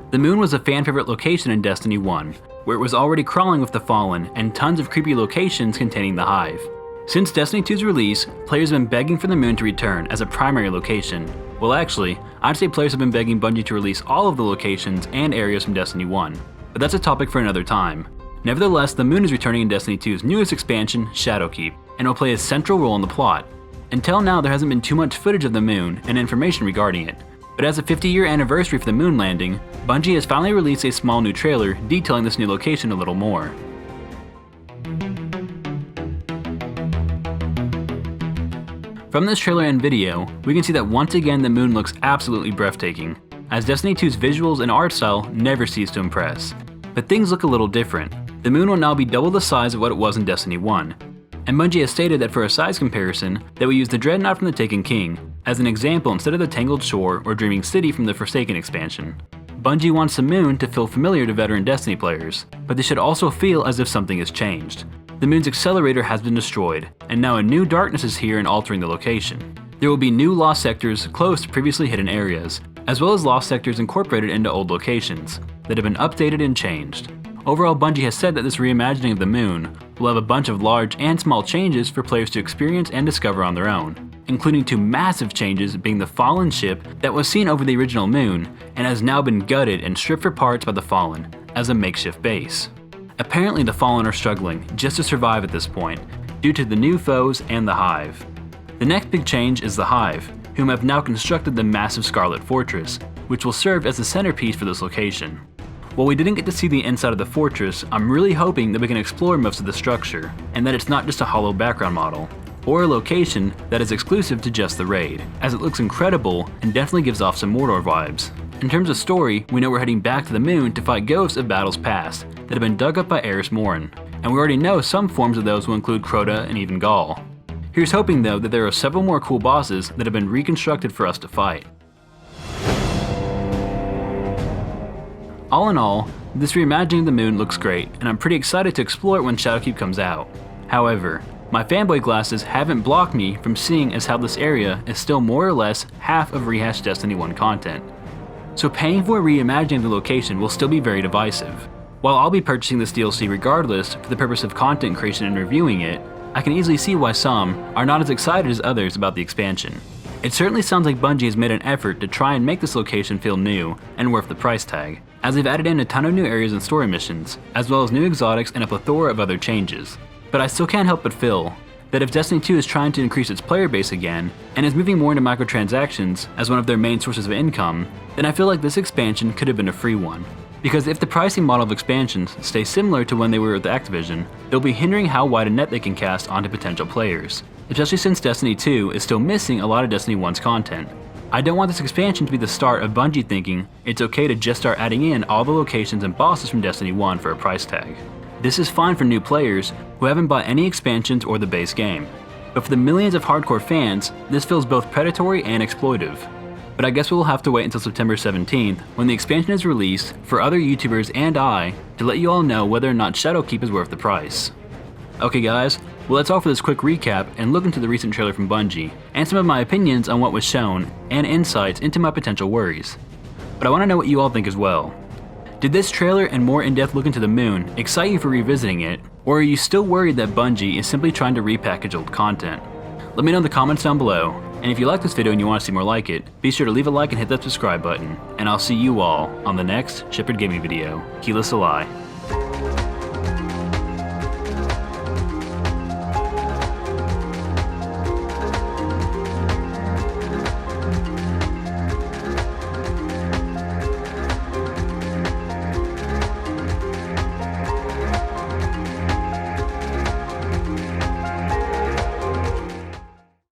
The moon was a fan favorite location in Destiny 1, where it was already crawling with the Fallen and tons of creepy locations containing the Hive. Since Destiny 2's release, players have been begging for the moon to return as a primary location. Well actually, I'd say players have been begging Bungie to release all of the locations and areas from Destiny 1, but that's a topic for another time. Nevertheless, the moon is returning in Destiny 2's newest expansion, Shadowkeep, and will play a central role in the plot. Until now, there hasn't been too much footage of the moon and information regarding it, but as a 50-year anniversary for the moon landing, Bungie has finally released a small new trailer detailing this new location a little more. From this trailer and video, we can see that once again the moon looks absolutely breathtaking, as Destiny 2's visuals and art style never cease to impress. But things look a little different. The moon will now be double the size of what it was in Destiny 1. And Bungie has stated that for a size comparison, they will use the Dreadnought from the Taken King as an example instead of the Tangled Shore or Dreaming City from the Forsaken expansion. Bungie wants the moon to feel familiar to veteran Destiny players, but they should also feel as if something has changed. The moon's accelerator has been destroyed, and now a new darkness is here and altering the location. There will be new lost sectors close to previously hidden areas, as well as lost sectors incorporated into old locations that have been updated and changed. Overall, Bungie has said that this reimagining of the moon will have a bunch of large and small changes for players to experience and discover on their own, including two massive changes being the Fallen ship that was seen over the original moon and has now been gutted and stripped for parts by the Fallen as a makeshift base. Apparently the Fallen are struggling just to survive at this point, due to the new foes and the Hive. The next big change is the Hive, whom have now constructed the massive Scarlet Fortress, which will serve as the centerpiece for this location. While we didn't get to see the inside of the fortress, I'm really hoping that we can explore most of the structure, and that it's not just a hollow background model, or a location that is exclusive to just the raid, as it looks incredible and definitely gives off some Mordor vibes. In terms of story, we know we're heading back to the moon to fight ghosts of battles past that have been dug up by Eris Morn, and we already know some forms of those will include Crota and even Gaul. Here's hoping though that there are several more cool bosses that have been reconstructed for us to fight. All in all, this reimagining of the moon looks great, and I'm pretty excited to explore it when Shadowkeep comes out. However, my fanboy glasses haven't blocked me from seeing as how this area is still more or less half of rehashed Destiny 1 content. So paying for a reimagining of the location will still be very divisive. While I'll be purchasing this DLC regardless for the purpose of content creation and reviewing it, I can easily see why some are not as excited as others about the expansion. It certainly sounds like Bungie has made an effort to try and make this location feel new and worth the price tag, as they've added in a ton of new areas and story missions, as well as new exotics and a plethora of other changes. But I still can't help but feel that if Destiny 2 is trying to increase its player base again, and is moving more into microtransactions as one of their main sources of income, then I feel like this expansion could have been a free one. Because if the pricing model of expansions stays similar to when they were with Activision, they'll be hindering how wide a net they can cast onto potential players, especially since Destiny 2 is still missing a lot of Destiny 1's content. I don't want this expansion to be the start of Bungie thinking it's okay to just start adding in all the locations and bosses from Destiny 1 for a price tag. This is fine for new players who haven't bought any expansions or the base game, but for the millions of hardcore fans, this feels both predatory and exploitive. But I guess we'll have to wait until September 17th when the expansion is released for other YouTubers and I to let you all know whether or not Shadowkeep is worth the price. Okay guys, well that's all for this quick recap and look into the recent trailer from Bungie, and some of my opinions on what was shown, and insights into my potential worries. But I want to know what you all think as well. Did this trailer and more in-depth look into the moon excite you for revisiting it, or are you still worried that Bungie is simply trying to repackage old content? Let me know in the comments down below, and if you like this video and you want to see more like it, be sure to leave a like and hit that subscribe button, and I'll see you all on the next Shepherd Gaming video. Keela Salai.